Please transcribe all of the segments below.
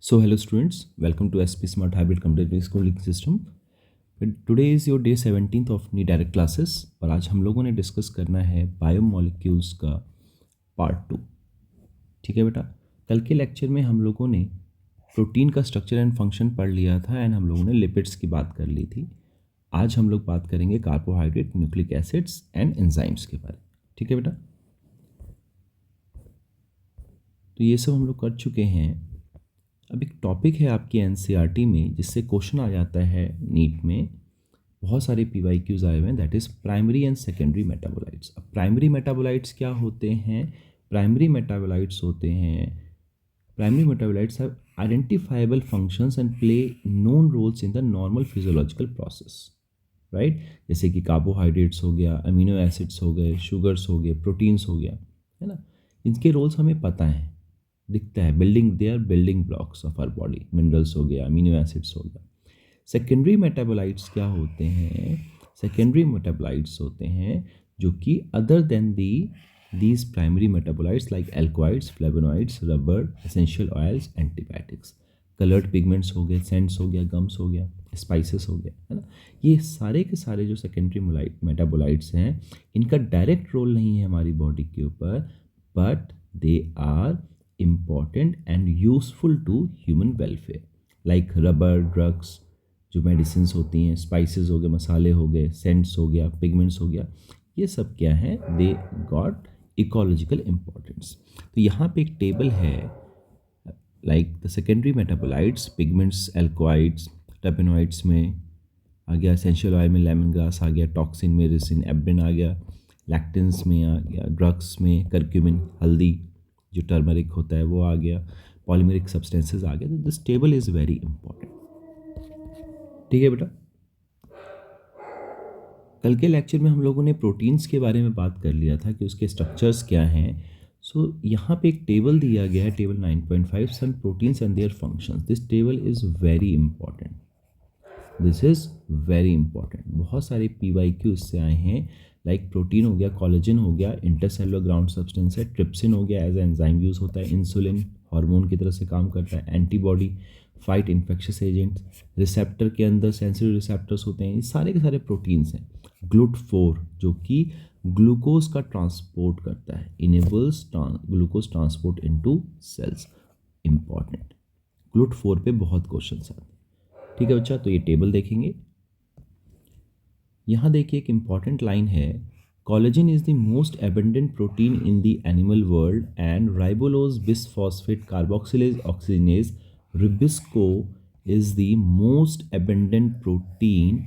So hello students, welcome to SP Smart Hybrid Competitive Schooling System. Today is your day 17th of knee direct classes और आज हम लोगों ने discuss करना है बायोमोलिक्यूल्स का पार्ट 2। ठीक है बेटा, कल के लेक्चर में हम लोगों ने प्रोटीन का स्ट्रक्चर एंड फंक्शन पढ़ लिया था एंड हम लोगों ने लिपिड्स की बात कर ली थी। आज हम लोग बात करेंगे carbohydrate, nucleic acids and enzymes के बारे में। ठीक है बेटा, तो ये सब हम लोग कर चुके हैं। अब एक टॉपिक है आपकी एनसीईआरटी में जिससे क्वेश्चन आ जाता है नीट में, बहुत सारे पीवाईक्यूज आए हुए हैं, that is primary and secondary metabolites. अब प्राइमरी मेटाबोलाइट्स क्या होते हैं? प्राइमरी मेटाबोलाइट्स होते हैं, primary metabolites have identifiable functions and play known roles in the normal physiological process, right. जैसे कि कार्बोहाइड्रेट्स हो गया, अमीनो एसिड्स हो गए, शुगर्स हो गए, प्रोटीन्स हो गया, है ना। इनके रोल्स हमें पता है, दिखता है, building, they are building blocks of our body. Minerals हो गया, अमीनो एसिड्स हो गया। सेकेंडरी मेटाबोलाइट्स क्या होते हैं? सेकेंडरी मेटाबोलाइट्स होते हैं जो कि other than these primary metabolites like alkaloids, flavonoids, rubber, essential oils, antibiotics. Coloured pigments हो गए, सेंट्स हो गया, गम्स हो गया, स्पाइसेस हो गया, है ना। ये सारे के सारे जो सेकेंडरी मेटाबोलाइट्स हैं, इनका डायरेक्ट रोल नहीं है हमारी बॉडी के ऊपर, but they are important and useful to human welfare, like rubber, drugs, जो मेडिसिन्स होती हैं, स्पाइसेस हो गए, मसाले हो गए, सेंट्स हो गया, पिगमेंट्स हो गया, ये सब क्या है? They got ecological importance. तो यहाँ पे एक टेबल है, like the secondary metabolites, pigments, alkaloids, terpenoids में आ गया, एसेंशियल ऑयल में लेमन ग्रास आ गया, टॉक्सिन में रिसिन, एब्रिन आ गया, लैक्टेंस में आ गया, ड्रग्स में करक्यूमिन, हल्दी जो टर्मरिक होता है वो आ गया, पॉलीमेरिक सब्सटेंसेस आ गया। तो this table is very important. ठीक है बेटा, कल के लेक्चर में हम लोगों ने प्रोटीन्स के बारे में बात कर लिया था कि उसके स्ट्रक्चर्स क्या हैं। सो यहाँ पे एक टेबल दिया गया है, table 9.5, some proteins and their functions. This table is very important, this is very important. बहुत सारे पीवाईक्यू इससे आए हैं, लाइक प्रोटीन हो गया, कोलेजन हो गया, इंटरसेलुलर ग्राउंड सब्सटेंस है, ट्रिप्सिन हो गया, एज एंजाइम यूज़ होता है, इंसुलिन हार्मोन की तरह से काम करता है, antibody, fight infectious agents, receptor के अंदर सेंसिटिव रिसेप्टर्स होते हैं, ये सारे के सारे प्रोटीन्स हैं। GLUT4 जो कि ग्लूकोज का ट्रांसपोर्ट करता है, enables glucose transport into cells, important. GLUT4 पे बहुत क्वेश्चन आते हैं। ठीक है बच्चा, तो ये टेबल देखेंगे। यहाँ देखिए एक इंपॉर्टेंट लाइन है, collagen is the most abundant protein in the animal world and ribulose bisphosphate carboxylase oxygenase RuBisCO is the most abundant protein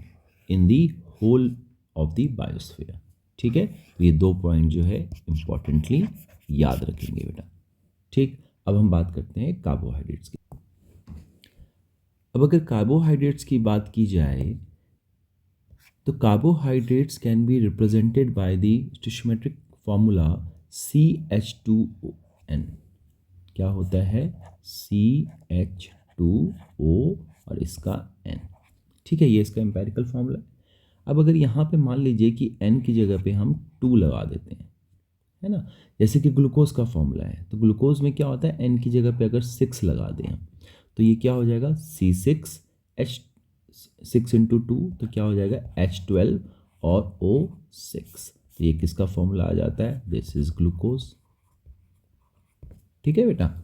in the whole of the biosphere. ठीक है, तो ये 2 पॉइंट जो है इंपॉर्टेंटली याद रखेंगे बेटा। ठीक, अब हम बात करते हैं कार्बोहाइड्रेट्स की। अब अगर कार्बोहाइड्रेट्स की बात की जाए तो carbohydrates can be represented by the stoichiometric formula CH2ON। क्या होता है? CH2O और इसका N। ठीक है, ये इसका एम्पेरिकल फॉर्मूला है। अब अगर यहाँ पे मान लीजिए कि N की जगह पे हम 2 लगा देते हैं, है ना, जैसे कि ग्लूकोज का फॉर्मूला है, तो ग्लूकोज में क्या होता है? N की जगह पे अगर 6 लगा दें हम, तो ये क्या हो जाएगा? C6H, 6 इंटू 2 तो क्या हो जाएगा? H12 और O6। तो ये किसका फॉर्मूला आ जाता है? This is glucose. ठीक है बेटा,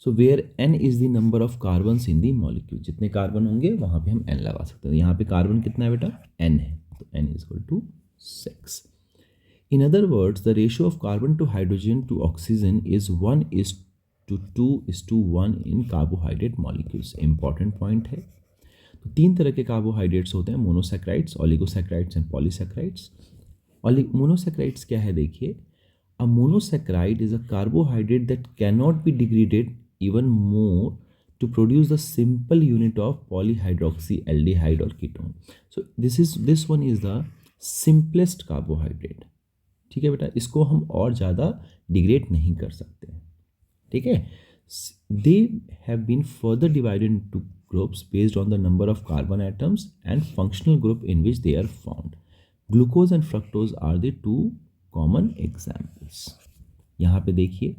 so where N is the number of carbons in the molecule, जितने कार्बन होंगे वहाँ पे हम N लगा सकते हैं। यहाँ पे कार्बन कितना है बेटा? N है, तो N is equal to 6। In other words, the ratio of carbon to hydrogen to oxygen is 1:2:1 in carbohydrate molecules. Important point है। तो 3 तरह के कार्बोहाइड्रेट्स होते हैं, monosaccharides, oligosaccharides and polysaccharides. Monosaccharides क्या है देखिए, a monosaccharide is a carbohydrate that cannot be degraded even more to produce the simple unit of polyhydroxy aldehyde or ketone. So this one is the simplest carbohydrate। ठीक है बेटा, इसको हम और ज़्यादा डिग्रेड नहीं कर सकते। ठीक है, they have been further divided into groups based on the number of carbon atoms and functional group in which they are found. Glucose and fructose are the 2 common examples. यहाँ पे देखिए,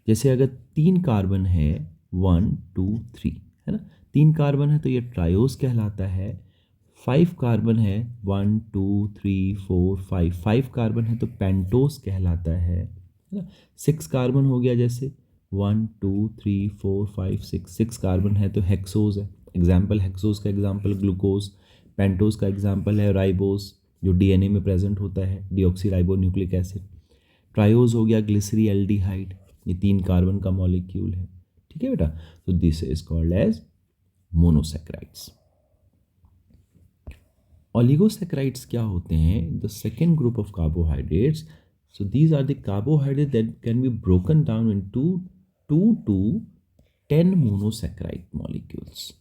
जैसे अगर 3 कार्बन है 1 2 3, है ना। 3 कार्बन है तो ये ट्रायोस कहलाता है। 5 कार्बन है, 1 2 3 4 5, 5 कार्बन है तो पेंटोस कहलाता है ना। 6 कार्बन हो गया, जैसे 1 2 3 4 5 6, 6 कार्बन है तो हेक्सोस है। एग्जाम्पल हेक्सोस का एग्जाम्पल ग्लूकोज। पेंटोस का एग्जाम्पल है राइबोस, जो डीएनए में प्रेजेंट होता है, deoxy ribo nucleic acid. Triose हो गया ग्लिसरी एल्डिहाइड, ये 3 कार्बन का मॉलिक्यूल है। ठीक है बेटा, तो this is called as monosaccharides. Oligosaccharides क्या होते हैं? The second group of carbohydrates. So these are the carbohydrate that can be broken down into 2 to 10 monosaccharide molecules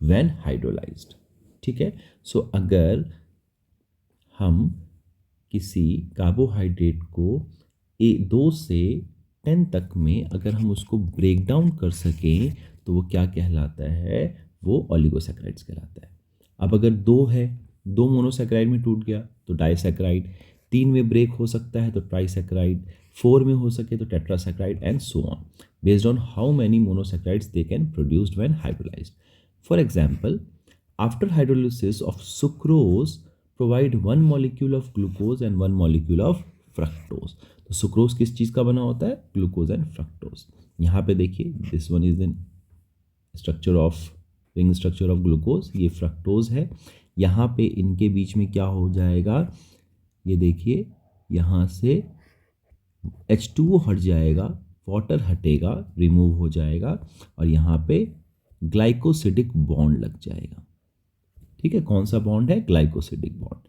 when hydrolysed. ठीक है, सो अगर हम किसी कार्बोहाइड्रेट को 2 से 10 तक में अगर हम उसको ब्रेक डाउन कर सकें तो वो क्या कहलाता है? वो ओलिगोसैकेराइड्स कहलाता है। अब अगर 2 है, 2 मोनोसैकेराइड में टूट गया तो डाइसैकेराइड, 3 में ब्रेक हो सकता है तो ट्राइसैकेराइड, 4 में हो सके तो tetrasaccharide and so on, based on how many monosaccharides they can produced when hydrolysed. For example, after hydrolysis of sucrose provide 1 molecule of glucose and 1 molecule of fructose. तो सुक्रोज किस चीज़ का बना होता है? Glucose and fructose. यहाँ पे देखिए, this one is the structure of ring structure of glucose, ये फ्रक्टोज है। यहाँ पे इनके बीच में क्या हो जाएगा? ये देखिए, यहाँ से H2O हट जाएगा, वाटर हटेगा, रिमूव हो जाएगा, और यहाँ पे ग्लाइकोसिडिक बॉन्ड लग जाएगा। ठीक है, कौन सा बॉन्ड है? Glycosidic bond.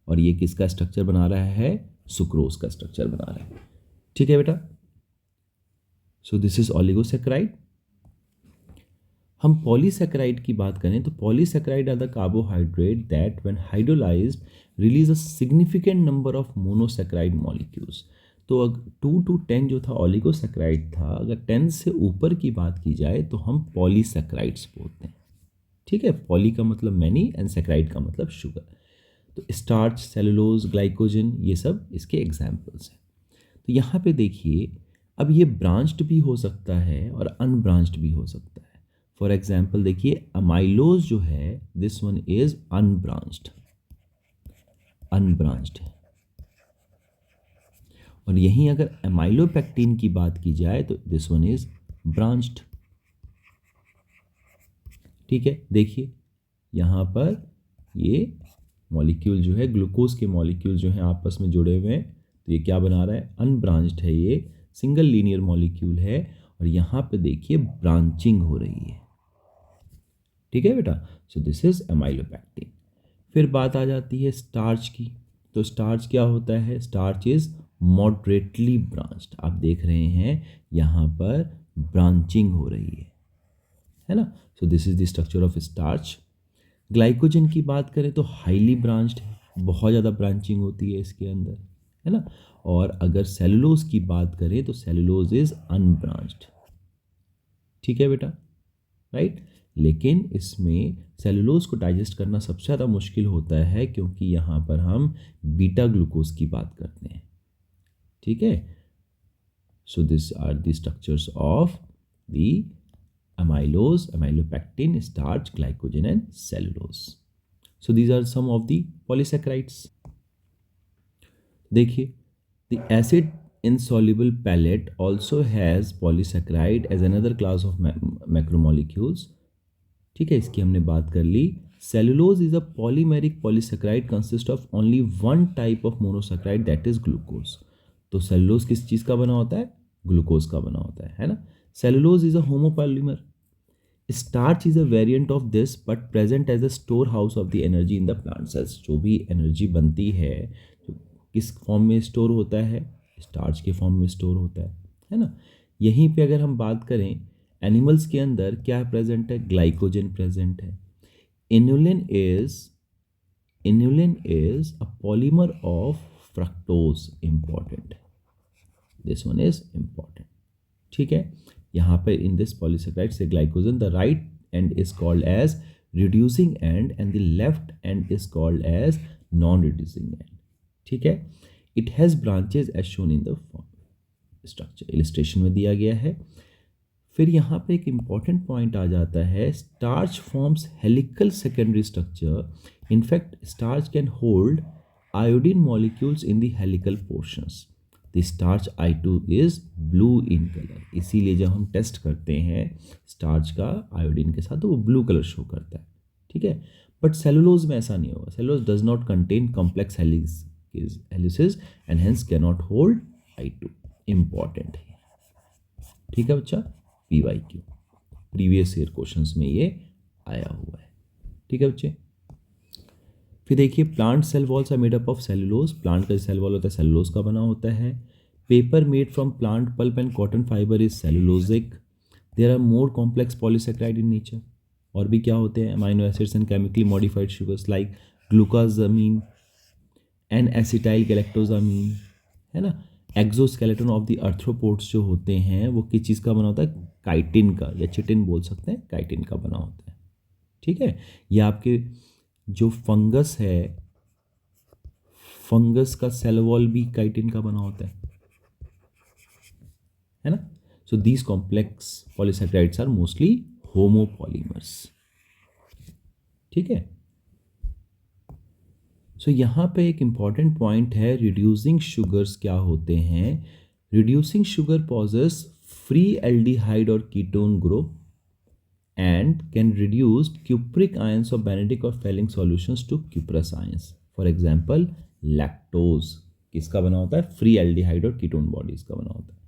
और ये किसका स्ट्रक्चर बना रहा है? सुक्रोज का स्ट्रक्चर बना रहा है। ठीक है बेटा, सो दिस इज ओलिगोसैकेराइड। हम पॉलीसैकेराइड की बात करें तो polysaccharide are the carbohydrate that when hydrolysed release a significant number of monosaccharide molecules. तो 2 to 10 जो था ओलिगोसैकेराइड था, अगर 10 से ऊपर की बात की जाए तो हम पॉलीसैकेराइड्स बोलते हैं। ठीक है, पॉली का मतलब मैनी एंड सैकेराइड का मतलब शुगर। तो स्टार्च, सेलुलोज, ग्लाइकोजन, ये सब इसके एग्जाम्पल्स हैं। तो यहाँ पे देखिए, अब ये ब्रांच्ड भी हो सकता है और अनब्रांच्ड भी हो सकता है। फॉर एग्जाम्पल देखिए, अमाइलोज जो है, this one is unbranched, unbranched है। और यहीं अगर एमाइलोपेक्टिन की बात की जाए तो दिस वन इज ब्रांच्ड। ठीक है, देखिए यहाँ पर ये मॉलिक्यूल जो है, ग्लूकोज के मॉलिक्यूल जो हैं आपस में जुड़े हुए हैं, तो ये क्या बना रहा है? अनब्रांच्ड है, ये सिंगल लीनियर मॉलिक्यूल है। और यहाँ पे देखिए ब्रांचिंग हो रही है। ठीक है बेटा, सो दिस इज एमाइलोपेक्टिन। फिर बात आ जाती है स्टार्च की। तो स्टार्च क्या होता है? Starch is moderately branched. आप देख रहे हैं यहाँ पर ब्रांचिंग हो रही है ना। सो this is the structure of starch. Glycogen की बात करें तो हाईली ब्रांच्ड है, बहुत ज़्यादा ब्रांचिंग होती है इसके अंदर, है ना। और अगर सेलुलोज की बात करें तो सेलुलोज इज अनब्रांच्ड। ठीक है बेटा, राइट। लेकिन इसमें सेलुलोज को डाइजेस्ट करना सबसे ज़्यादा मुश्किल होता है, क्योंकि यहाँ पर हम बीटा ग्लूकोज की बात करते हैं। ठीक है, so this are the structures of the amylose, amylopectin, starch, glycogen and cellulose. So these are some of the polysaccharides. देखिए, the acid insoluble pellet also has polysaccharide as another class of macromolecules. ठीक है, इसकी हमने बात कर ली। Cellulose is a polymeric polysaccharide consist of only one type of monosaccharide, that is glucose. तो cellulose किस चीज़ का बना होता है? ग्लूकोज का बना होता है ना। Cellulose is a homopolymer. Starch is a variant of this but present as a store house of the energy in the plant cells. जो भी एनर्जी बनती है तो किस फॉर्म में स्टोर होता है? स्टार्च के फॉर्म में स्टोर होता है ना। यहीं पे अगर हम बात करें, एनिमल्स के अंदर क्या प्रेजेंट है? ग्लाइकोजन प्रेजेंट है। Inulin is a polymer of fructose, important, this one is important. ठीक है, यहाँ पर इन दिस पॉलीसेक्राइड से glycogen, the right end is called as reducing end the left end is called as non reducing end. ठीक है, it has branches as shown in the structure, illustration में दिया गया है। फिर यहाँ पे एक इम्पॉर्टेंट पॉइंट आ जाता है, starch forms helical secondary structure. In fact starch can hold iodine molecules in the helical portions. The starch I2 is blue in colour. इसीलिए जब हम टेस्ट करते हैं स्टार्च का आयोडीन के साथ तो वो ब्लू कलर शो करता है. ठीक है, बट सेलुलोज में ऐसा नहीं होगा. Cellulose does not contain complex helices and hence can not hold I2. Important है. ठीक है बच्चा, PYQ प्रीवियस ईयर क्वेश्चंस में ये आया हुआ है. ठीक है बच्चे, फिर देखिए plant cell walls are made up of cellulose. Plant का सेल वॉल होता है सेलुलोज का बना होता है. Paper made from plant pulp and cotton fibre is cellulosic. There are more complex polysaccharide in nature. और भी क्या होते हैं, amino acids and chemically modified sugars like glucosamine and acetyl galactosamine, है ना. एक्सोस्केलेटन ऑफ द आर्थ्रोपोड्स जो होते हैं वो किस चीज़ का बना होता है, काइटिन का, या चिटिन बोल सकते हैं, काइटिन का बना होता है. ठीक है, ये आपके जो फंगस है, फंगस का सेल वॉल भी काइटिन का बना होता है ना. So these complex polysaccharides are mostly homopolymers. ठीक है, सो यहाँ पे एक इम्पॉर्टेंट पॉइंट है, रिड्यूसिंग शुगर्स क्या होते हैं. Reducing sugar possess free aldehyde और ketone group and can reduce cupric ions of Benedict or Fehling solutions to cuprous ions. For example, lactose किसका बना होता है, फ्री एल्डिहाइड और कीटोन बॉडीज का बना होता है.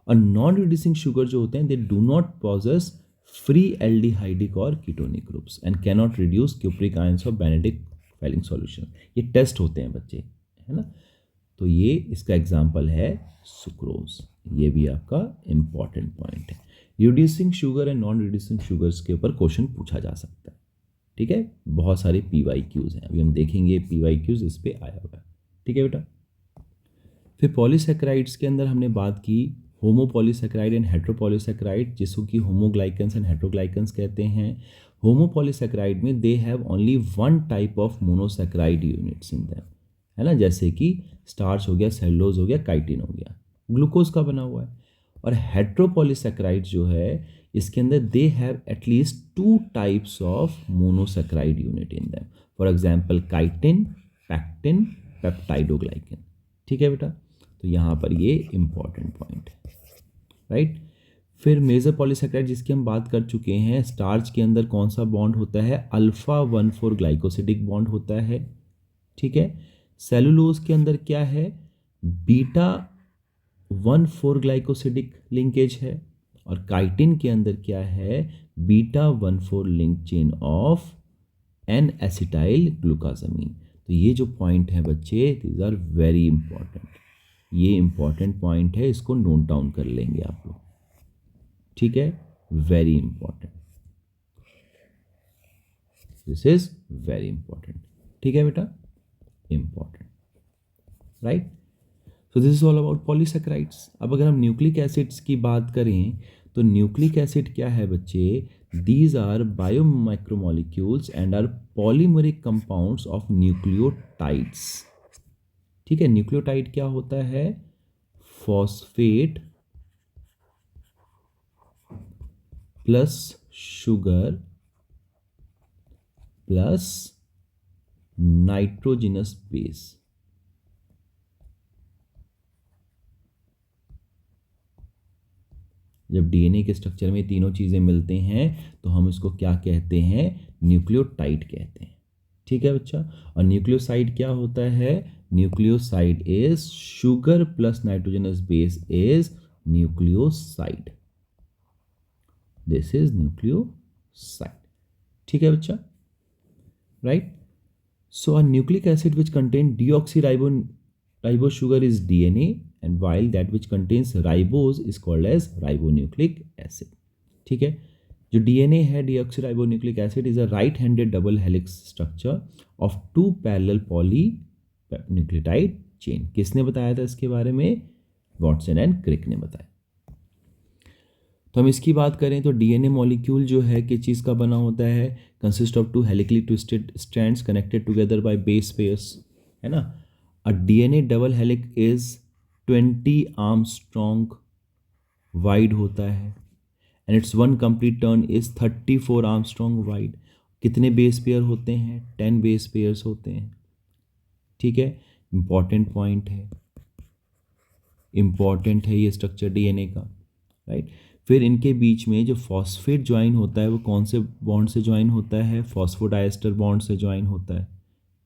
और नॉन रिड्यूसिंग शुगर जो होते हैं they do not possess free aldehydic और ketonic groups and can not reduce cupric ions of Benedict Fehling solution. ये टेस्ट होते हैं बच्चे, है ना. तो ये इसका एग्जाम्पल है सुक्रोज. ये भी आपका इंपॉर्टेंट पॉइंट है. Reducing sugar and non reducing sugars के ऊपर क्वेश्चन पूछा जा सकता है. ठीक है, बहुत सारे PYQs हैं, अभी हम देखेंगे PYQs इस पे आया हुआ है. ठीक है बेटा, फिर पॉलीसेकेराइड्स के अंदर हमने बात की होमोपॉलीसेकेराइड एंड हेट्रोपॉलीसेकेराइड, जिसको कि होमोग्लाइकन्स एंड हेट्रोग्लाइकन्स कहते हैं. होमोपॉलीसेकेराइड में they have only one type of monosaccharide units in them, है ना. जैसे कि स्टार्च हो गया, सेलुलोज हो गया, काइटिन हो गया, ग्लूकोज का बना हुआ है. और हेट्रोपॉलीसेकेराइड जो है इसके अंदर they have at least 2 types of monosaccharide unit in them. For example chitin, pectin, peptidoglycan. ठीक है बेटा, तो यहाँ पर ये इंपॉर्टेंट पॉइंट है, राइट. फिर मेजर पॉलीसेकेराइड जिसकी हम बात कर चुके हैं, स्टार्च के अंदर कौन सा बॉन्ड होता है, अल्फा 1,4 ग्लाइकोसिडिक बॉन्ड होता है. ठीक है, सेलुलोज के अंदर क्या है, बीटा 1,4 ग्लाइकोसिडिक लिंकेज है. और काइटिन के अंदर क्या है, beta 1,4 link chain of N acetyl glucosamine. तो ये जो पॉइंट है बच्चे, दीज आर वेरी इंपॉर्टेंट. ये इंपॉर्टेंट पॉइंट है, इसको नोट डाउन कर लेंगे आप लोग. ठीक है, very important, this is very important. ठीक है बेटा, important, right. So this is all about polysaccharides. अब अगर हम न्यूक्लिक एसिड्स की बात करें तो न्यूक्लिक एसिड क्या है बच्चे, these are biomicromolecules and are polymeric compounds of nucleotides. ठीक है, न्यूक्लियोटाइड क्या होता है, phosphate plus sugar plus nitrogenous base. जब DNA के स्ट्रक्चर में तीनों चीज़ें मिलते हैं तो हम इसको क्या कहते हैं, न्यूक्लियोटाइड कहते हैं. ठीक है बच्चा, और न्यूक्लियोसाइड क्या होता है, nucleoside is sugar plus nitrogenous base is nucleoside. This is nucleoside. ठीक है बच्चा, right. So a nucleic acid which contain deoxyribo sugar is DNA, and while that which contains ribose is called as ribonucleic acid. ठीक है, जो DNA है deoxyribonucleic acid is a right-handed double helix structure of 2 parallel polynucleotide chain. किसने बताया था इसके बारे में, वॉटसन एंड क्रिक ने बताया. तो हम इसकी बात करें तो DNA मॉलिक्यूल जो है किस चीज़ का बना होता है, consist of 2 helically twisted strands connected together by base pairs, है ना. अ DNA double हेलिक is 20 Armstrong wide होता है and it's one complete turn is 34 Armstrong wide. कितने बेस पेयर होते हैं? 10 बेस पेयर्स होते हैं। ठीक है, इंपॉर्टेंट पॉइंट है, इंपॉर्टेंट है ये स्ट्रक्चर डीएनए का, राइट। फिर इनके बीच में जो फॉस्फेट ज्वाइन होता है वो कौन से बॉन्ड से ज्वाइन होता है? फॉस्फोडाइस्टर बॉन्ड से ज्वाइन होता है।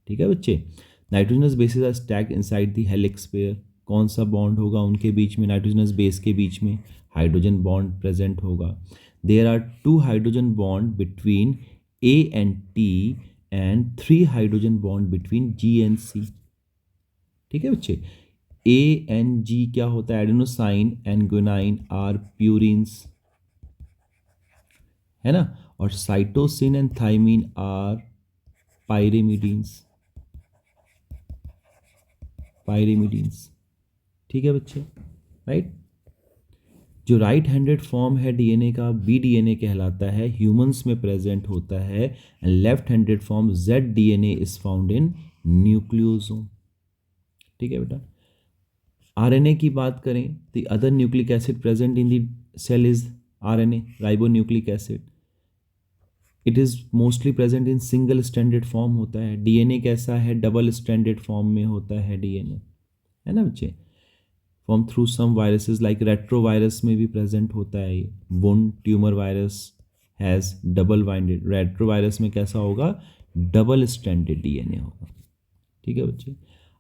ठीक है बच्चे। Nitrogenous bases are stacked inside the helix pair. कौन सा बॉन्ड होगा उनके बीच में? नाइट्रोजनस बेस के बीच में हाइड्रोजन बॉन्ड प्रेजेंट होगा। There are 2 hydrogen bond between A and T and 3 hydrogen bond between G and C. ठीक है बच्चे। ए एंड जी क्या होता है? Adenosine and guanine are purines, है ना। और cytosine and thymine are pyrimidines, pyrimidines. ठीक है बच्चे, राइट। जो राइट हैंडेड फॉर्म है डीएनए का बी डीएनए कहलाता है, ह्यूमंस में प्रेजेंट होता है। And left handed form Z DNA is found in nucleosome. ठीक है बेटा। आरएनए की बात करें, the other nucleic acid present in the cell is RNA, ribonucleic acid. It is mostly present in single stranded form होता है। DNA कैसा है? डबल स्ट्रैंडेड फॉर्म में होता है डीएनए, है ना बच्चे। Form through some viruses like retrovirus में भी प्रेजेंट होता है ये। Wound tumour virus has double binded. Retrovirus में कैसा होगा? डबल स्ट्रैंडेड डीएनए होगा। ठीक है बच्चे।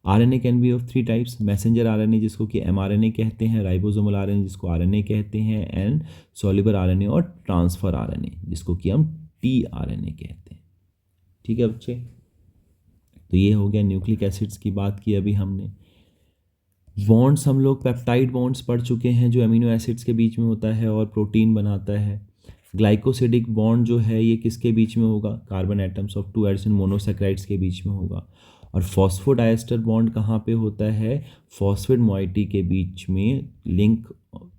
RNA can be of 3 types. Messenger RNA जिसको कि एमआरएनए कहते हैं, राइबोसोमल आरएनए जिसको आरएनए कहते हैं, एंड सॉल्युबल आरएनए और ट्रांसफर आरएनए जिसको कि हम टीआरएनए कहते हैं। ठीक है बच्चे। तो ये हो गया न्यूक्लिक एसिड्स की बात की अभी हमने। बॉन्ड्स हम लोग पेप्टाइड बॉन्ड्स पढ़ चुके हैं जो अमीनो एसिड्स के बीच में होता है और प्रोटीन बनाता है। ग्लाइकोसिडिक बॉन्ड जो है ये किसके बीच में होगा? Carbon atoms of 2 addition monosaccharides के बीच में होगा। और फॉस्फोडाइस्टर बॉन्ड कहाँ पे होता है? फॉस्फेट मॉइटी के बीच में link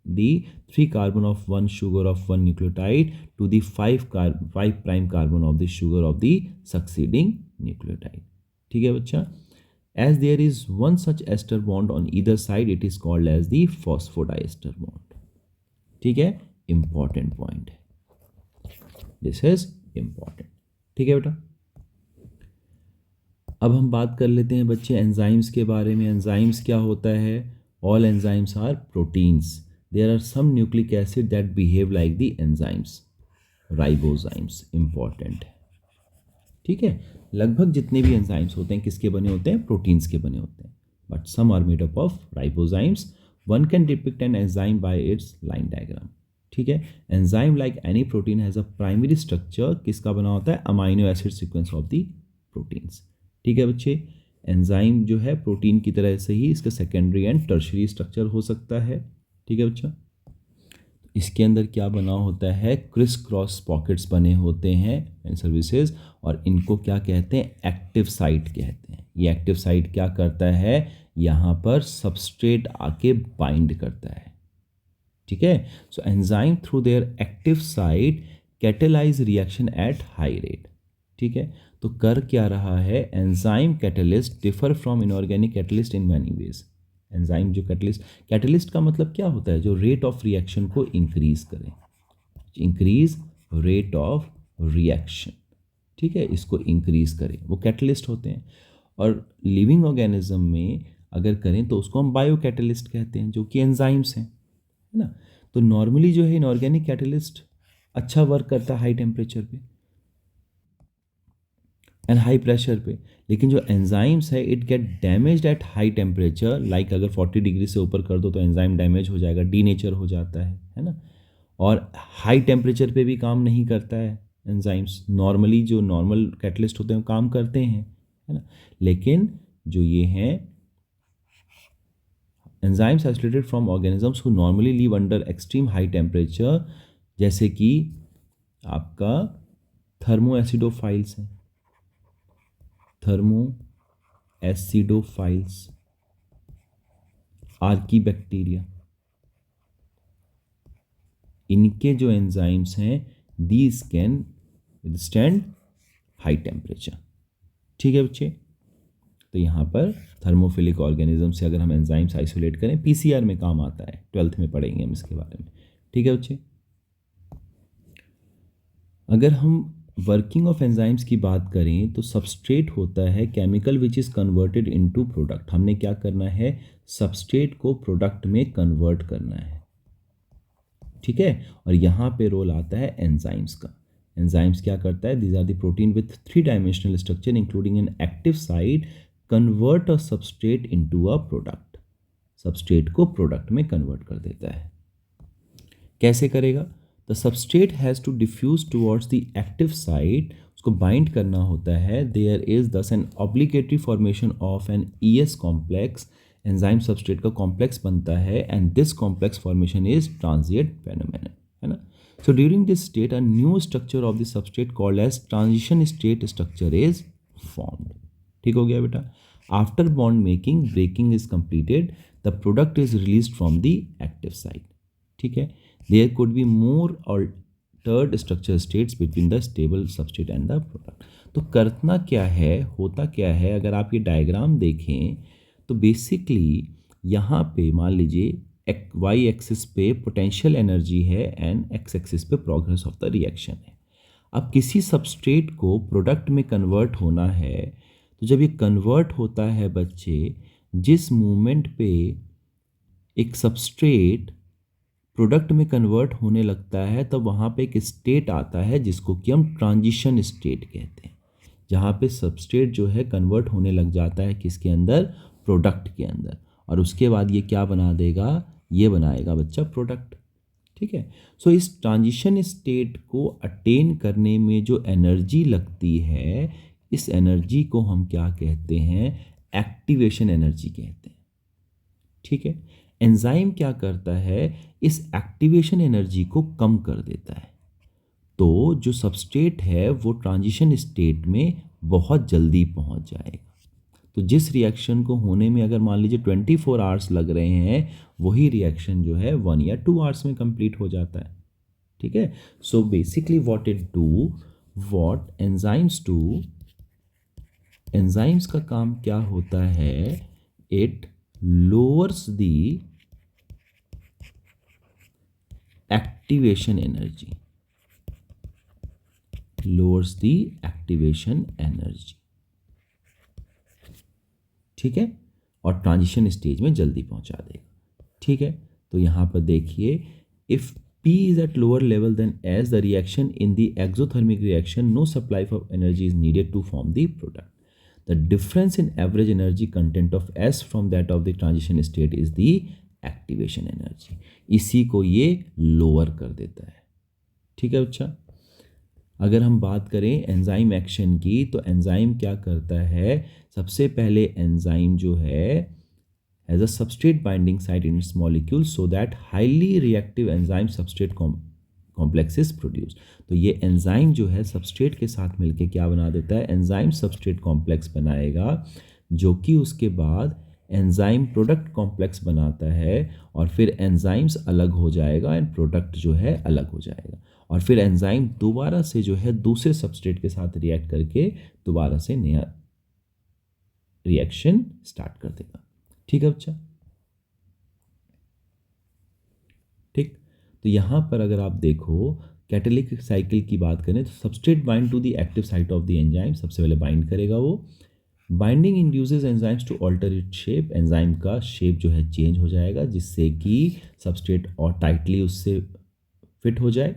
the 3 carbon of 1 sugar of 1 nucleotide to the 5 prime carbon of the sugar of the succeeding nucleotide. ठीक है बच्चा। As there is one such ester bond on either side, it is called as the phosphodiester bond. ठीक है, important point है, this is important. ठीक है बेटा। अब हम बात कर लेते हैं बच्चे एंजाइम्स के बारे में। एंजाइम्स क्या होता है? All enzymes are proteins. There are some nucleic acid that behave like the enzymes, ribozymes. Important है। ठीक है। लगभग जितने भी एंजाइम्स होते हैं किसके बने होते हैं? प्रोटीन्स के बने होते हैं। But some are made up of ribozymes. One can depict an enzyme by its line diagram. ठीक है। Enzyme like any protein has a primary structure. किसका बना होता है? Amino acid sequence of the proteins. ठीक है बच्चे। एंजाइम जो है प्रोटीन की तरह से ही इसका सेकेंडरी एंड टर्शरी स्ट्रक्चर हो सकता है। ठीक है बच्चा। इसके अंदर क्या बना होता है? क्रिस क्रॉस पॉकेट्स बने होते हैं सर्विसेज, और इनको क्या कहते हैं? एक्टिव साइट कहते हैं। ये एक्टिव साइट क्या करता है? यहाँ पर सबस्ट्रेट आके बाइंड करता है। ठीक है। So enzyme through their active site catalyse reaction at high rate. ठीक है। तो कर क्या रहा है? Enzyme catalyst differ from inorganic catalyst in many ways. Enzyme जो कैटलिस्ट का मतलब क्या होता है? जो रेट ऑफ रिएक्शन को इंक्रीज करें, इंक्रीज रेट ऑफ रिएक्शन। ठीक है, इसको इंक्रीज करें, वो कैटलिस्ट होते हैं। और लिविंग ऑर्गेनिज्म में अगर करें तो उसको हम बायो कैटलिस्ट कहते हैं, जो कि एंजाइम्स हैं, है ना। तो नॉर्मली जो है इनऑर्गेनिक कैटलिस्ट अच्छा वर्क करता है हाई टेम्परेचर पे एंड हाई प्रेशर पे, लेकिन जो एंजाइम्स है it get damaged at high temperature. Like अगर 40 डिग्री से ऊपर कर दो तो एंजाइम डैमेज हो जाएगा, डीनेचर हो जाता है ना। और हाई टेम्परेचर पे भी काम नहीं करता है एंजाइम्स। नॉर्मली जो नॉर्मल कैटलिस्ट होते हैं वो काम करते हैं, है ना। लेकिन जो ये हैं enzymes isolated from organisms who normally live under extreme high temperature, जैसे कि आपका थर्मो एसिडोफाइल्स हैं, थर्मो एसिडोफाइल्स, आर्कीबैक्टीरिया, इनके जो एंजाइम्स हैं these can withstand high temperature. ठीक है बच्चे। तो यहाँ पर थर्मोफिलिक ऑर्गेनिज्म से अगर हम एंजाइम्स आइसोलेट करें, पीसीआर में काम आता है, 12th में पढ़ेंगे हम इसके बारे में। ठीक है बच्चे। अगर हम वर्किंग ऑफ एंजाइम्स की बात करें तो सबस्ट्रेट होता है chemical which is converted into product. हमने क्या करना है, सबस्ट्रेट को प्रोडक्ट में कन्वर्ट करना है, ठीक है। और यहाँ पे रोल आता है एंजाइम्स का। एंजाइम्स क्या करता है, these are the protein with 3 dimensional structure including an active site convert a substrate into a product. Substrate को प्रोडक्ट में कन्वर्ट कर देता है। कैसे करेगा, the substrate has to diffuse towards the active site, उसको बाइंड करना होता है। There is thus an obligatory formation of an ES complex, enzyme substrate का कॉम्प्लेक्स बनता है and this complex formation is transient phenomenon, है ना। So during this state a new structure of the substrate called as transition state structure is formed. ठीक हो गया बेटा। After bond making breaking is completed, the product is release from the active site, ठीक है। There could be more altered structure states between the stable substrate and the product. तो करना क्या है, होता क्या है, अगर आप ये डायग्राम देखें तो बेसिकली यहाँ पे मान लीजिए वाई एक्सिस पे पोटेंशियल एनर्जी है एंड एक्स एक्सिस पे प्रोग्रेस ऑफ द रिएक्शन है। अब किसी सबस्ट्रेट को प्रोडक्ट में कन्वर्ट होना है, तो जब ये कन्वर्ट होता है बच्चे, जिस मूवमेंट पे एक सबस्ट्रेट प्रोडक्ट में कन्वर्ट होने लगता है तब वहाँ पे एक स्टेट आता है जिसको कि हम ट्रांजिशन स्टेट कहते हैं, जहाँ पे सबस्ट्रेट जो है कन्वर्ट होने लग जाता है किसके अंदर, प्रोडक्ट के अंदर, और उसके बाद ये क्या बना देगा, ये बनाएगा बच्चा प्रोडक्ट, ठीक है। सो इस ट्रांजिशन स्टेट को अटेन करने में जो एनर्जी लगती है, इस एनर्जी को हम क्या कहते हैं, एक्टिवेशन एनर्जी कहते हैं, ठीक है। एंजाइम क्या करता है, इस एक्टिवेशन एनर्जी को कम कर देता है, तो जो सबस्ट्रेट है वो ट्रांजिशन स्टेट में बहुत जल्दी पहुंच जाएगा। तो जिस रिएक्शन को होने में अगर मान लीजिए 24 आवर्स लग रहे हैं, वही रिएक्शन जो है 1 या 2 आवर्स में कंप्लीट हो जाता है, ठीक है। So basically what it do, what enzymes do, enzymes का काम क्या होता है, it lowers the activation energy, lowers the activation energy, ठीक है, और ट्रांजिशन स्टेज में जल्दी पहुंचा देगा, ठीक है। तो यहां पर देखिए, if P is at lower level than S, the reaction in the exothermic reaction, no supply of energy is needed to form the product. The difference in average energy content of S from that of the transition state is the activation energy. इसी को ये lower कर देता है, ठीक है बच्चा। अगर हम बात करें एंजाइम एक्शन की, तो एंजाइम क्या करता है, सबसे पहले एंजाइम जो है as a substrate binding site in its molecule so that highly reactive enzyme substrate complex is produced. तो ये एंजाइम जो है सबस्ट्रेट के साथ मिलके क्या बना देता है, एंजाइम सबस्ट्रेट कॉम्प्लेक्स बनाएगा, जो कि उसके बाद एंजाइम प्रोडक्ट कॉम्प्लेक्स बनाता है, और फिर एंजाइम्स अलग हो जाएगा एंड प्रोडक्ट जो है अलग हो जाएगा, और फिर एंजाइम दोबारा से जो है दूसरे सबस्ट्रेट के साथ रिएक्ट करके दोबारा से नया रिएक्शन स्टार्ट कर देगा, ठीक है बच्चा। ठीक, तो यहाँ पर अगर आप देखो कैटालिटिक साइकिल की बात करें तो substrate bind to the active site of the enzyme, सबसे पहले बाइंड करेगा वो। Binding induces enzymes to alter it shape, enzyme का शेप जो है चेंज हो जाएगा जिससे कि सबस्ट्रेट और टाइटली उससे फिट हो जाए,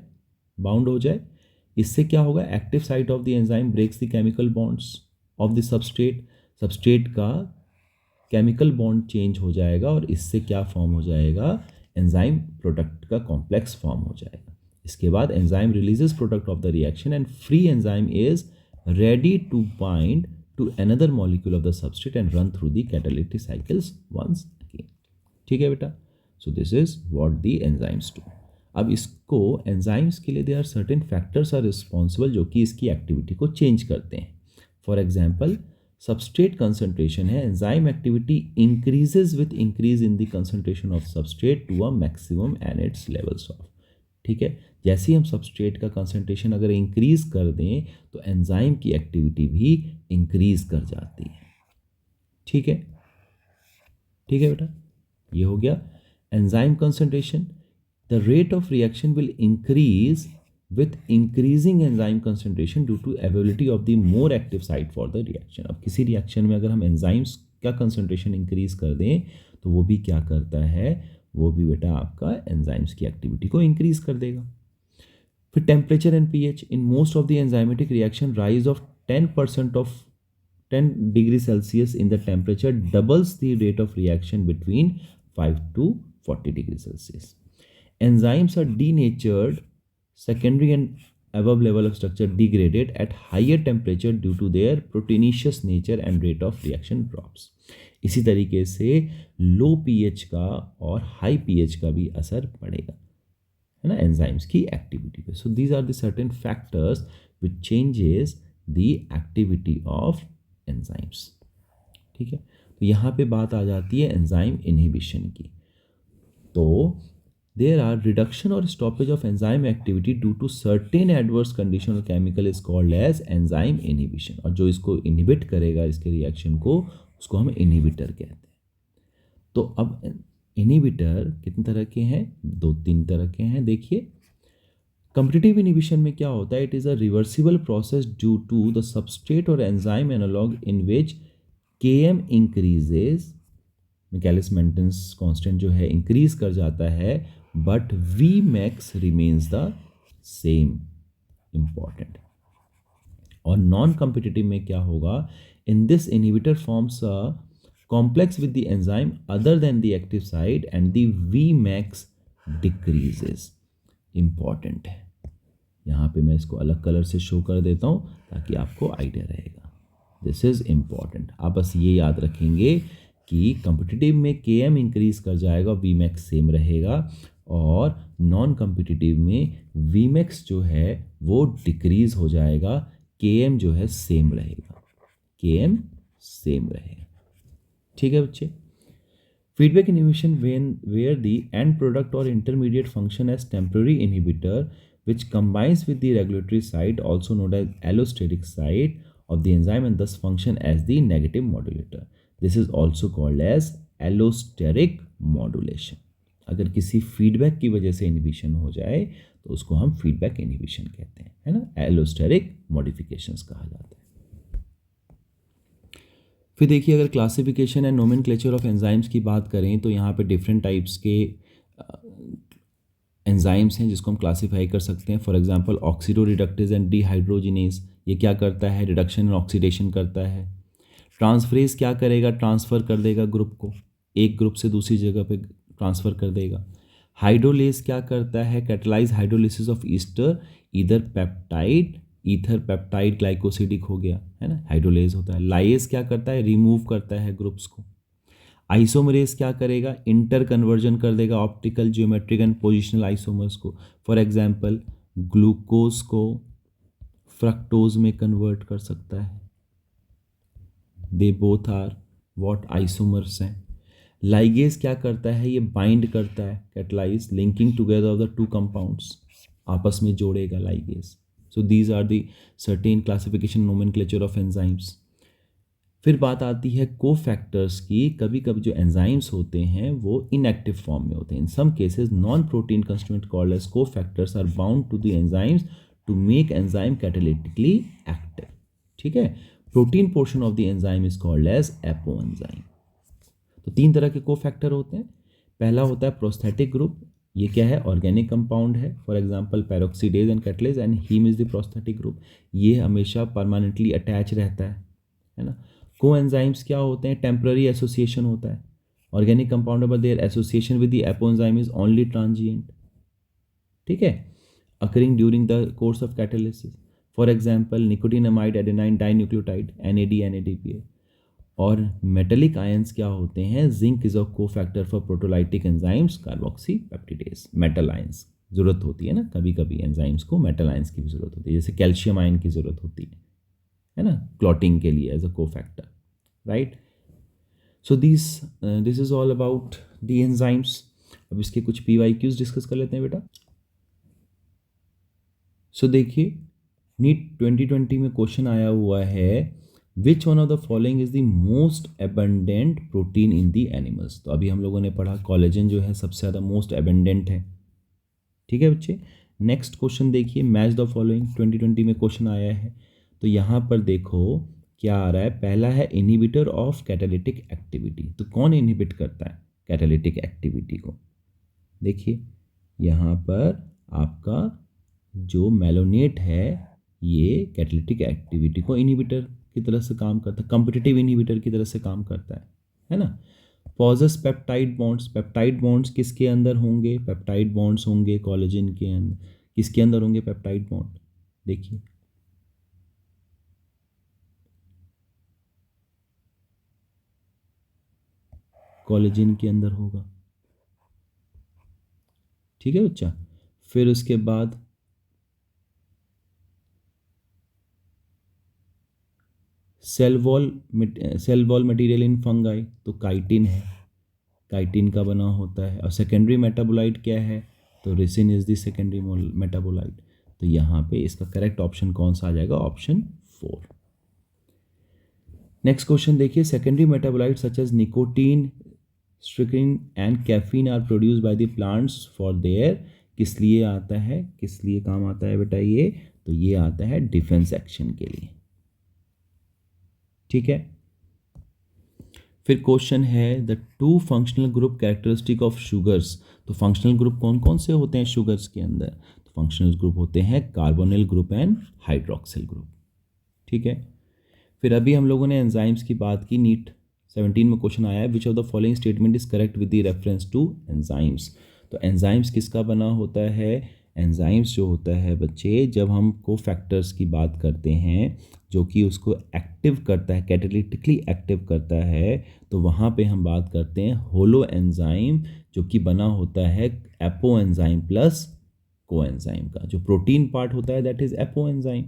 बाउंड हो जाए। इससे क्या होगा, active site of the enzyme breaks the chemical bonds of the substrate, substrate का केमिकल बॉन्ड चेंज हो जाएगा और इससे क्या फॉर्म हो जाएगा, एंजाइम प्रोडक्ट का कॉम्प्लेक्स फॉर्म हो जाएगा। इसके बाद enzyme releases product of the reaction and free enzyme is ready to bind to another molecule of the substrate and run through the catalytic cycles once again, ठीक है बेटा। So this is what the enzymes do. अब इसको enzymes के लिए there are certain factors are responsible जो कि इसकी एक्टिविटी को चेंज करते हैं। फॉर एग्जाम्पल, सबस्ट्रेट कंसंट्रेशन है, enzyme activity increases with increase in the concentration of substrate to a maximum and its levels off, ठीक है। जैसे ही हम सबस्ट्रेट का कंसंट्रेशन अगर इंक्रीज कर दें तो एंजाइम की एक्टिविटी भी इंक्रीज कर जाती है, ठीक है, ठीक है बेटा। ये हो गया enzyme concentration. The rate of reaction will increase with increasing enzyme concentration due to availability of the more active site for the reaction. अब किसी रिएक्शन में अगर हम एंजाइम्स का कंसंट्रेशन इंक्रीज कर दें तो वो भी क्या करता है, वो भी बेटा आपका एंजाइम्स की एक्टिविटी को इंक्रीज कर देगा. फिर temperature and pH. In most of the enzymatic reaction rise of 10% of 10 degree Celsius in the temperature doubles the rate of reaction between 5 to 40 degree Celsius. Enzymes are denatured, secondary and above level of structure degraded at higher temperature due to their proteinaceous nature and rate of reaction drops. इसी तरीके से लो pH का और high pH का भी असर पड़ेगा, है ना, एंजाइम्स की एक्टिविटी पे. So these are the certain factors which changes the activity of enzymes. ठीक है, तो यहाँ पे बात आ जाती है एंजाइम इनहिबिशन की. तो देयर आर रिडक्शन और stoppage of enzyme activity due to certain adverse condition और chemical is called as enzyme inhibition. और जो इसको इनहिबिट करेगा इसके रिएक्शन को, उसको हम इनहिबिटर कहते हैं. तो अब इनहिबिटर कितने तरह के हैं, 2-3 तरह के हैं. देखिए, कम्पिटिटिव इनहिबिशन में क्या होता है, it is a reversible process due to the substrate और enzyme analogue in which Km increases, Michaelis maintenance constant जो है इंक्रीज कर जाता है, but Vmax remains the same. Important. और नॉन कम्पिटिटिव में क्या होगा, in this inhibitor forms a complex with the enzyme other than the active site and the Vmax decreases. Important है. यहाँ पे मैं इसको अलग कलर से शो कर देता हूँ ताकि आपको आइडिया रहेगा. This is important. आप बस ये याद रखेंगे कि कम्पिटिटिव में Km इंक्रीज कर जाएगा, Vmax सेम रहेगा, और नॉन कम्पिटिटिव में Vmax जो है वो डिक्रीज हो जाएगा, Km जो है सेम रहेगा. Km सेम रहेगा. ठीक है बच्चे. Feedback inhibition where the end product और intermediate function as temporary inhibitor which combines with the regulatory site also known as allosteric site of the enzyme and thus function as the negative modulator. This is also called as allosteric modulation. अगर किसी feedback की वजह से inhibition हो जाए तो उसको हम फीडबैक इनहिबिशन कहते हैं, है ना. एलोस्टेरिक मॉडिफिकेशंस कहा जाता है. फिर देखिए, अगर classification and nomenclature of enzymes की बात करें तो यहाँ पे डिफरेंट टाइप्स के एंजाइम्स हैं जिसको हम क्लासीफाई कर सकते हैं. For example oxido reductase and dehydrogenase. ये क्या करता है, रिडक्शन एंड ऑक्सीडेशन करता है. ट्रांसफरेज क्या करेगा, ट्रांसफ़र कर देगा ग्रुप को, एक ग्रुप से दूसरी जगह पे ट्रांसफ़र कर देगा. हाइड्रोलेज क्या करता है, catalyse hydrolysis of Easter either peptide, ether peptide glycosidic हो गया, है ना, हाइड्रोलेज होता है. लाइज क्या करता है, रिमूव करता है ग्रुप्स को. आइसोमरेज क्या करेगा, इंटर कन्वर्जन कर देगा optical, geometric and positional isomers को. फॉर एग्जांपल ग्लूकोज को फ्रक्टोज में कन्वर्ट कर सकता है. They both are what, isomers हैं. लाइगेज क्या करता है, ये बाइंड करता है, catalyse linking together of the two compounds, आपस में जोड़ेगा ligase. So these are the certain classification nomenclature of enzymes. फिर बात आती है कोफैक्टर्स की. कभी कभी जो एंजाइम्स होते हैं वो इनएक्टिव फॉर्म में होते हैं. In some cases non protein constituent called as cofactors are bound to the enzymes to make enzyme catalytically active. ठीक है. Protein portion of the enzyme is called as apoenzyme. तो 3 तरह के cofactor होते हैं. पहला होता है प्रोस्थेटिक ग्रुप. ये क्या है, ऑर्गेनिक कंपाउंड है. For example peroxidase and catalase and haem is the prosthetic group. ये हमेशा परमानेंटली अटैच रहता है ना. को एंजाइम्स क्या होते हैं, टेम्पररी एसोसिएशन होता है. Organic compound but their association with the apoenzyme is only transient. ठीक है, occurring during the course of catalysis. For example nicotinamide adenine dinucleotide NAD, और मेटेलिक आयंस क्या होते हैं, zinc is a cofactor for proteolytic enzymes carboxypeptidase. Metal ions जरूरत होती है ना, कभी कभी एंजाइम्स को मेटल आयंस की भी जरूरत होती है, जैसे कैल्शियम आयन की जरूरत होती है ना, क्लॉटिंग के लिए as a cofactor, right. So this is all about the enzymes. अब इसके कुछ PYQs डिस्कस कर लेते हैं बेटा. सो देखिए, नीट 2020 में क्वेश्चन आया हुआ है, which one of the following is the most abundant protein in the animals. तो अभी हम लोगों ने पढ़ा कोलेजन जो है सबसे ज़्यादा मोस्ट एबंडेंट है. ठीक है बच्चे. नेक्स्ट क्वेश्चन देखिए, मैच द फॉलोइंग 2020 में क्वेश्चन आया है। तो यहाँ पर देखो क्या आ रहा है, पहला है इनहिबिटर ऑफ कैटालिटिक एक्टिविटी। तो कौन इनहिबिट करता है कैटालिटिक एक्टिविटी को? देखिए यहाँ पर आपका जो मेलोनेट है ये कैटालिटिक एक्टिविटी को इनहिबिटर की तरह से काम करता है, कॉम्पिटिटिव इनहिबिटर की तरह से काम करता है ना। Possess peptide bonds, peptide bonds किसके अंदर होंगे? पेप्टाइड बॉन्ड्स होंगे कोलेजन के अंदर। किसके अंदर होंगे पेप्टाइड बॉन्ड? देखिए कोलेजन के अंदर होगा, ठीक है बच्चा। फिर उसके बाद cell wall material in fungi, तो काइटिन है, काइटिन का बना होता है। और सेकेंडरी मेटाबोलाइट क्या है? तो ricin is the secondary metabolite. तो यहाँ पे इसका करेक्ट ऑप्शन कौन सा आ जाएगा? ऑप्शन 4। नेक्स्ट क्वेश्चन देखिए, secondary metabolite such as nicotine, strychnine and caffeine are produce by the plants for their, किस लिए आता है, किस लिए काम आता है बेटा ये? तो ये आता है डिफेंस एक्शन के लिए, ठीक है। फिर क्वेश्चन है the two functional group characteristic of sugars. तो फंक्शनल ग्रुप कौन कौन से होते हैं शुगर्स के अंदर? तो फंक्शनल ग्रुप होते हैं carbonyl group and hydroxyl group, ठीक है। फिर अभी हम लोगों ने एंजाइम्स की बात की, नीट 17 में क्वेश्चन आया है, which of the following statement is correct with the reference to enzymes. तो एंजाइम्स किसका बना होता है? एंजाइम्स जो होता है बच्चे, जब हम कोफैक्टर्स की बात करते हैं जो कि उसको एक्टिव करता है, कैटालिटिकली एक्टिव करता है, तो वहाँ पे हम बात करते हैं होलो एंजाइम, जो कि बना होता है एपो एंजाइम प्लस को एंजाइम का। जो प्रोटीन पार्ट होता है दैट इज एपो एंजाइम,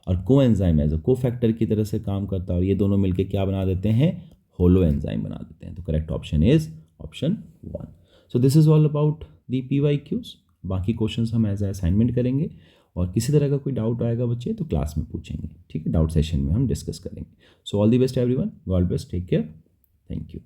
और को एंजाइम एज अ कोफैक्टर की तरह से काम करता है, और ये दोनों मिलके क्या बना देते हैं? होलो एंजाइम बना देते हैं। तो correct option is option 1। So this is all about the PYQs। बाकी क्वेश्चंस हम एज ए असाइनमेंट करेंगे, और किसी तरह का कोई डाउट आएगा बच्चे तो क्लास में पूछेंगे, ठीक है, डाउट सेशन में हम डिस्कस करेंगे। So all the best everyone, God bless, take care, thank you.